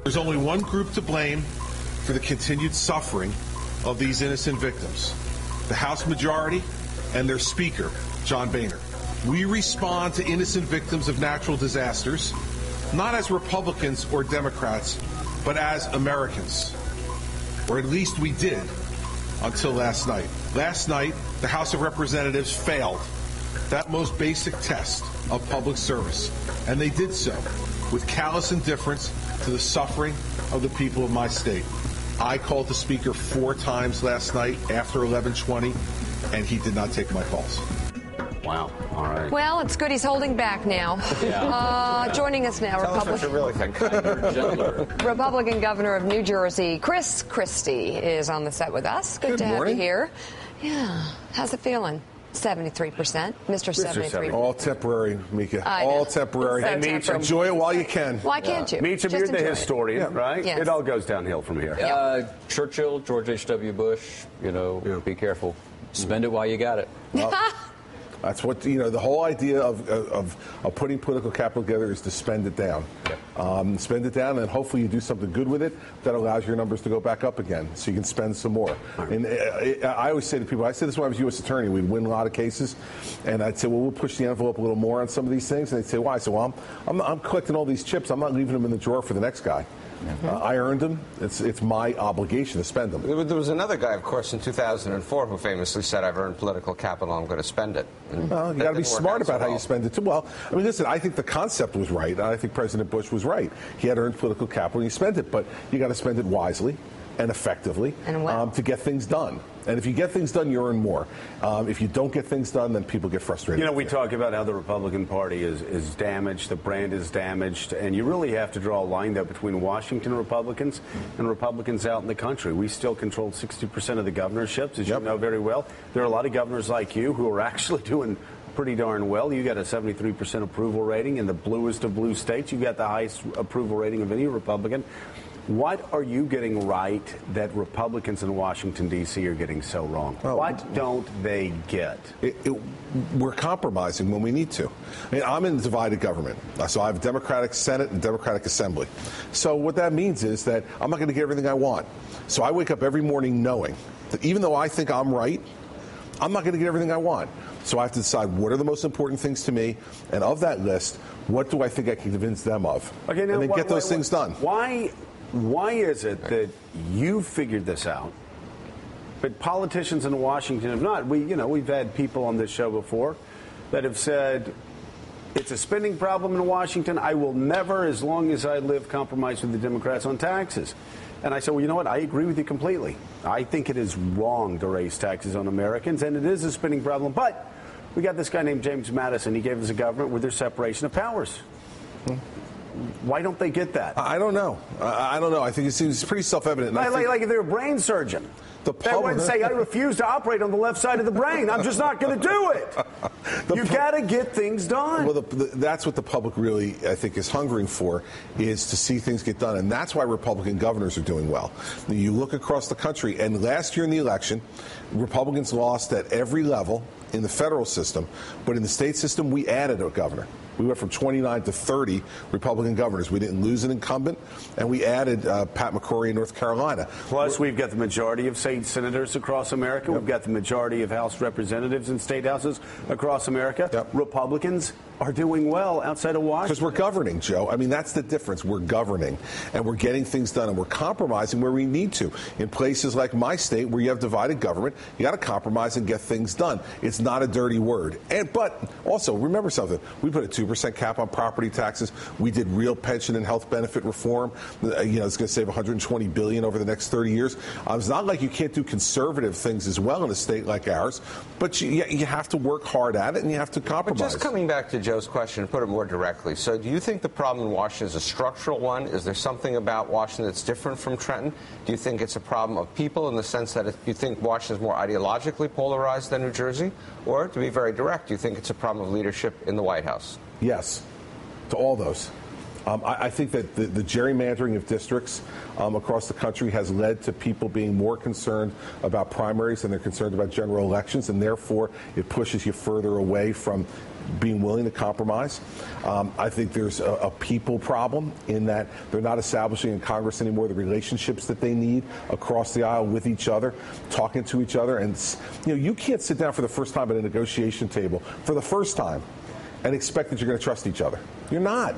There's only one group to blame for the continued suffering of these innocent victims: the House majority and their Speaker, John Boehner. We respond to innocent victims of natural disasters, not as Republicans or Democrats, but as Americans. Or at least we did until last night. Last night, the House of Representatives failed that most basic test of public service, and they did so with callous indifference to the suffering of the people of my state. I called the Speaker 4 times last night after 11:20, and he did not take my calls. Wow. All right. Well, it's good he's holding back now. Yeah. Joining us now, Republican Governor of New Jersey, Christie, is on the set with us. Good to have you here. Yeah. How's it feeling? 73%. Mr. 73%. All temporary, Mika. All temporary. So and enjoy it while you can. Why can't you? Meacham, you're the historian, right? Yes. It all goes downhill from here. Churchill, George H.W. Bush, be careful. Spend it while you got it. That's what, the whole idea of putting political capital together is to spend it down. Yep. Spend it down, and hopefully you do something good with it that allows your numbers to go back up again so you can spend some more. Right. And I always say to people, I said this when I was U.S. attorney, we'd win a lot of cases, and I'd say, well, we'll push the envelope a little more on some of these things. And they'd say, why? I said, well, I'm collecting all these chips. I'm not leaving them in the drawer for the next guy. I earned them. It's my obligation to spend them. There was another guy, of course, in 2004 who famously said, I've earned political capital, I'm going to spend it. Well, you got to be smart about how you spend it, too. Well, I mean, listen, I think the concept was right. I think President Bush was right. He had earned political capital, and he spent it. But you got to spend it wisely and effectively to get things done. And if you get things done, you earn more. If you don't get things done, then people get frustrated. We talk about how the Republican Party is damaged, the brand is damaged, and you really have to draw a line there between Washington Republicans and Republicans out in the country. We still control 60% of the governorships, as you know very well. There are a lot of governors like you who are actually doing pretty darn well. You got a 73% approval rating in the bluest of blue states. You got the highest approval rating of any Republican. What are you getting right that Republicans in Washington, D.C. are getting so wrong? What don't they get? We're compromising when we need to. I mean, I'm in divided government. So I have a Democratic Senate and Democratic Assembly. So what that means is that I'm not going to get everything I want. So I wake up every morning knowing that even though I think I'm right, I'm not going to get everything I want. So I have to decide what are the most important things to me, and of that list, what do I think I can convince them of? Okay, now, and then get those things done. Why is it that you figured this out, but politicians in Washington have not? We've had people on this show before that have said it's a spending problem in Washington. I will never, as long as I live, compromise with the Democrats on taxes. And I said, well, you know what? I agree with you completely. I think it is wrong to raise taxes on Americans, and it is a spending problem. But we got this guy named James Madison. He gave us a government with their separation of powers. Why don't they get that? I don't know. I don't know. I think it seems pretty self-evident. Like if they're a brain surgeon. They wouldn't say, I refuse to operate on the left side of the brain. I'm just not going to do it. You got to get things done. Well, that's what the public really, I think, is hungering for, is to see things get done. And that's why Republican governors are doing well. You look across the country, and last year in the election, Republicans lost at every level in the federal system. But in the state system, we added a governor. We went from 29 to 30 Republican governors. We didn't lose an incumbent, and we added Pat McCrory in North Carolina. Plus, we've got the majority of state senators across America. Yep. We've got the majority of House representatives in state houses across America. Yep. Republicans are doing well outside of Washington. Because we're governing, Joe. I mean, that's the difference. We're governing, and we're getting things done, and we're compromising where we need to. In places like my state, where you have divided government, you got to compromise and get things done. It's not a dirty word. But also, remember something. We put a 2% cap on property taxes. We did real pension and health benefit reform. It's going to save $120 billion over the next 30 years. It's not like you can't do conservative things as well in a state like ours, but you have to work hard at it, and you have to compromise. But just coming back to Joe's question, to put it more directly, so do you think the problem in Washington is a structural one? Is there something about Washington that's different from Trenton? Do you think it's a problem of people in the sense that you think Washington is more ideologically polarized than New Jersey? Or, to be very direct, do you think it's a problem of leadership in the White House? Yes, to all those. I think that the gerrymandering of districts across the country has led to people being more concerned about primaries than they're concerned about general elections, and therefore it pushes you further away from being willing to compromise. I think there's a people problem in that they're not establishing in Congress anymore the relationships that they need across the aisle with each other, talking to each other. And you can't sit down for the first time at a negotiation table for the first time and expect that you're going to trust each other. You're not.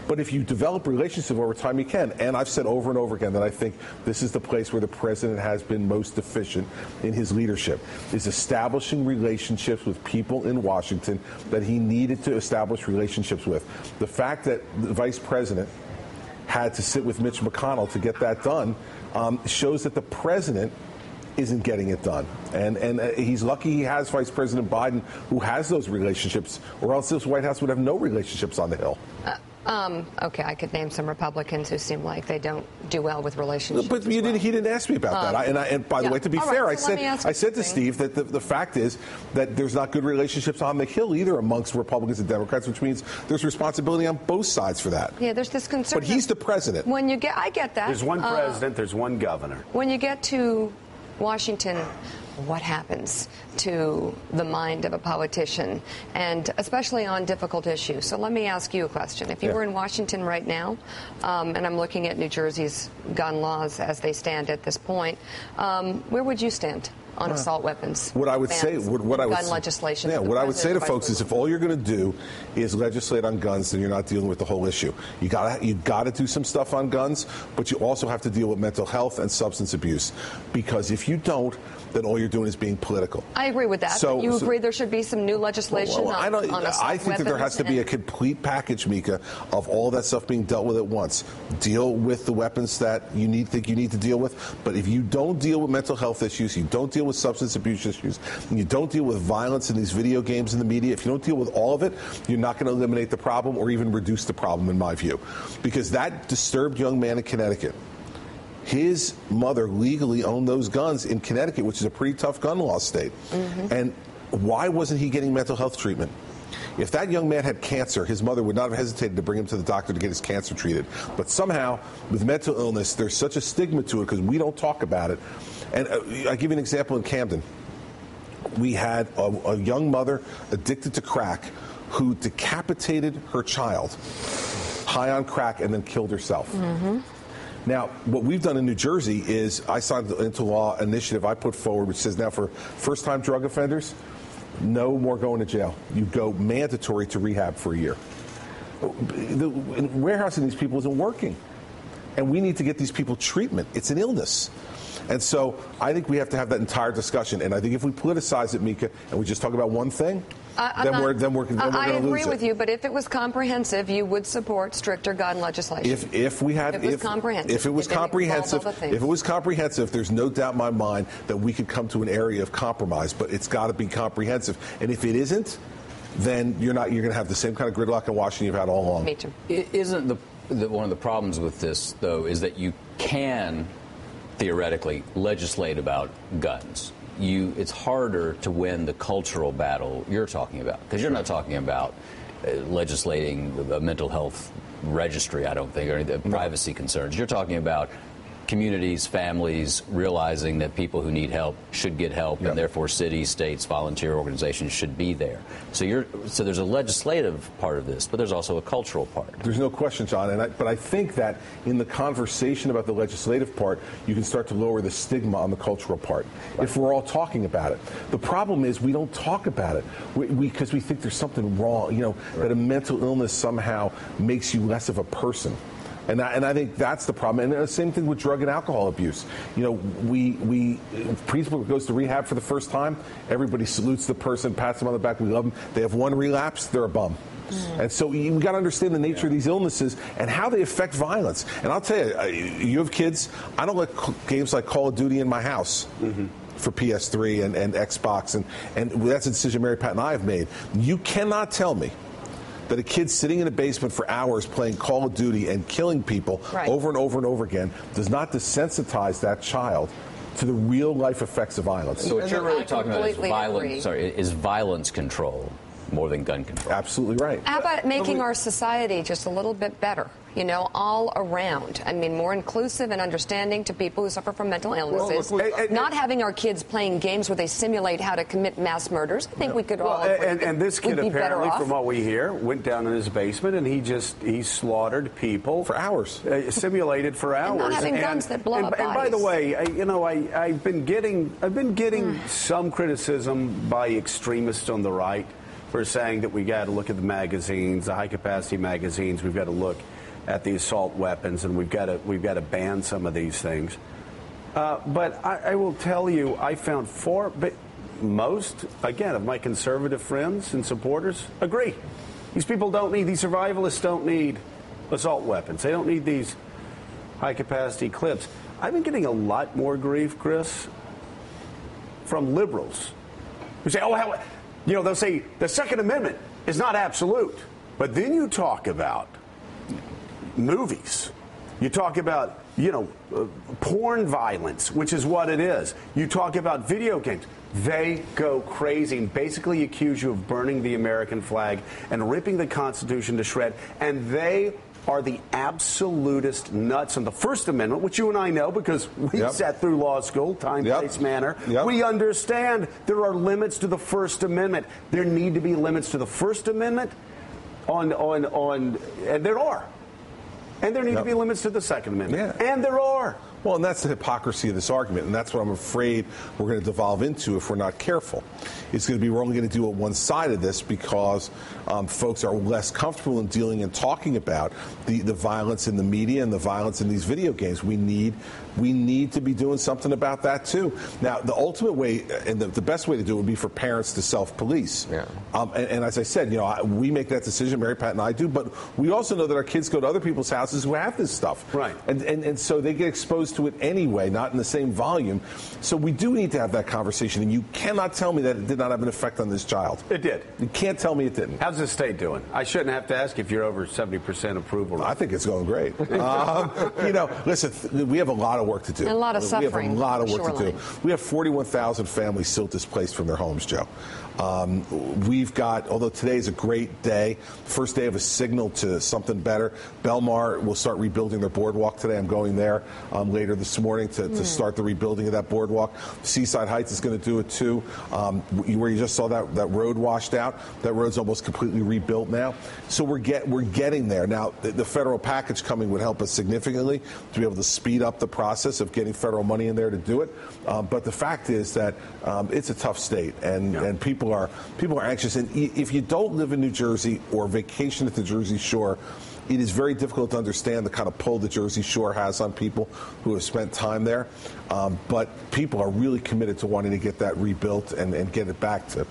But if you develop relationships over time, you can. And I've said over and over again that I think this is the place where the president has been most deficient in his leadership, is establishing relationships with people in Washington that he needed to establish relationships with. The fact that the vice president had to sit with Mitch McConnell to get that done shows that the president isn't getting it done. And he's lucky he has Vice President Biden, who has those relationships, or else this White House would have no relationships on the Hill. Okay, I could name some Republicans who seem like they don't do well with relationships. But he didn't ask me about that. And by the way, to be fair, right, so I said to Steve that the fact is that there's not good relationships on the Hill either amongst Republicans and Democrats, which means there's responsibility on both sides for that. Yeah, there's this concern. But he's the president. I get that. There's one president, there's one governor. When you get to Washington, what happens to the mind of a politician, and especially on difficult issues? So let me ask you a question. If you were in Washington right now, and I'm looking at New Jersey's gun laws as they stand at this point, where would you stand on assault weapons? What I would say, gun legislation. Yeah, what I would say to folks is, if all you're going to do is legislate on guns, then you're not dealing with the whole issue. You got to do some stuff on guns, but you also have to deal with mental health and substance abuse, because if you don't, then all you're doing is being political. I agree with that. So, you agree there should be some new legislation on assault weapons? I think that there has to be a complete package, Mika, of all that stuff being dealt with at once. Deal with the weapons that you think you need to deal with, but if you don't deal with mental health issues, you don't deal with substance abuse issues, and you don't deal with violence in these video games in the media, if you don't deal with all of it, you're not going to eliminate the problem or even reduce the problem, in my view. Because that disturbed young man in Connecticut, his mother legally owned those guns in Connecticut, which is a pretty tough gun law state. Mm-hmm. And why wasn't he getting mental health treatment? If that young man had cancer, his mother would not have hesitated to bring him to the doctor to get his cancer treated. But somehow, with mental illness, there's such a stigma to it because we don't talk about it. And I'll give you an example in Camden. We had a young mother addicted to crack who decapitated her child high on crack and then killed herself. Mm-hmm. Now, what we've done in New Jersey is I signed into law an initiative I put forward which says now for first-time drug offenders, no more going to jail. You go mandatory to rehab for a year. The warehousing these people isn't working. And we need to get these people treatment. It's an illness. And so I think we have to have that entire discussion. And I think if we politicize it, Mika, and we just talk about one thing, then we're going to lose it. I agree with you, but if it was comprehensive, you would support stricter gun legislation. If it was comprehensive, there's no doubt in my mind that we could come to an area of compromise. But it's got to be comprehensive. And if it isn't, then you're going to have the same kind of gridlock in Washington you've had all along. Me too. Isn't one of the problems with this, though, is that you can theoretically legislate about guns. It's harder to win the cultural battle you're talking about, because you're not talking about legislating a mental health registry, I don't think, or any privacy concerns. You're talking about communities, families realizing that people who need help should get help, and therefore cities, states, volunteer organizations should be there. So there's a legislative part of this, but there's also a cultural part. There's no question, John. But I think that in the conversation about the legislative part, you can start to lower the stigma on the cultural part if we're all talking about it. The problem is we don't talk about it because we think there's something wrong, that a mental illness somehow makes you less of a person. And I think that's the problem. And the same thing with drug and alcohol abuse. People goes to rehab for the first time, everybody salutes the person, pats them on the back, we love them. They have one relapse, they're a bum. Mm. And so we got to understand the nature of these illnesses and how they affect violence. And I'll tell you, you have kids, I don't let games like Call of Duty in my house. Mm-hmm. For PS3 and Xbox, and that's a decision Mary Pat and I have made. You cannot tell me that a kid sitting in a basement for hours playing Call of Duty and killing people over and over and over again does not desensitize that child to the real life effects of violence. So what you're really talking about is violence control. more than gun control. Absolutely right. How about making our society just a little bit better, you know, all around? I mean, more inclusive and understanding to people who suffer from mental illnesses. Not having our kids playing games where they simulate how to commit mass murders. I think we could all agree and this kid, apparently, from what we hear, went down in his basement and he slaughtered people for hours, simulated for hours. And not having guns that blow up bodies. And by the way, I've been getting some criticism by extremists on the right for saying that we got to look at the magazines, the high-capacity magazines. We've got to look at the assault weapons, and we've got to ban some of these things. But I will tell you, I found most, again, of my conservative friends and supporters agree. These survivalists don't need assault weapons. They don't need these high-capacity clips. I've been getting a lot more grief, Chris, from liberals who say, they'll say the Second Amendment is not absolute. But then you talk about movies. You talk about, porn violence, which is what it is. You talk about video games. They go crazy and basically accuse you of burning the American flag and ripping the Constitution to shred. And they are the absolutist nuts on the First Amendment, which you and I know because we sat through law school, time, place, manner. We understand there are limits to the First Amendment. There need to be limits to the First Amendment and there are. And there need to be limits to the Second Amendment. And there are. Well, and that's the hypocrisy of this argument, and that's what I'm afraid we're going to devolve into if we're not careful. It's going to be we're only going to do it one side of this because folks are less comfortable in dealing and talking about the violence in the media and the violence in these video games. We need to be doing something about that too. Now, the ultimate way and the best way to do it would be for parents to self-police. And as I said, we make that decision, Mary Pat and I do, but we also know that our kids go to other people's houses who have this stuff. Right. And so they get exposed to it anyway, not in the same volume. So we do need to have that conversation, and you cannot tell me that it did not have an effect on this child. It did. You can't tell me it didn't. How's the state doing? I shouldn't have to ask if you're over 70% approval. I think it's going great. Listen, we have a lot of work to do. And a lot of suffering. We have a lot of work to do. We have 41,000 families still displaced from their homes, Joe. We've got, although today is a great day, first day of a signal to something better. Belmar will start rebuilding their boardwalk today. I'm going there later this morning to start the rebuilding of that boardwalk. Seaside Heights is going to do it too. Where you just saw that road washed out, that road's almost completely rebuilt now. So we're getting there. Now, the federal package coming would help us significantly to be able to speed up the process of getting federal money in there to do it. But the fact is that it's a tough state, and people are anxious. And if you don't live in New Jersey or vacation at the Jersey Shore, it is very difficult to understand the kind of pull the Jersey Shore has on people who have spent time there. But people are really committed to wanting to get that rebuilt and get it back to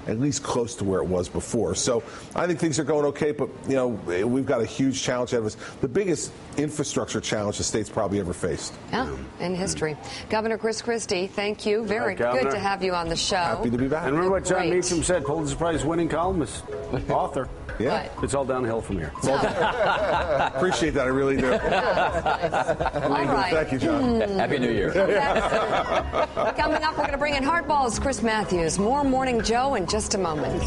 at least close to where it was before. So I think things are going okay, but we've got a huge challenge ahead of us. The biggest infrastructure challenge the state's probably ever faced. Yeah, in history. Governor Chris Christie, thank you. Very good to have you on the show. Happy to be back. And remember what John Meacham said, Pulitzer Prize winning columnist, author. Yeah. It's all downhill from here. Appreciate that. I really do. All right. Thank you, John. Happy New Year. Coming up, we're going to bring in Hardball's Chris Matthews. More Morning Joe in just a moment.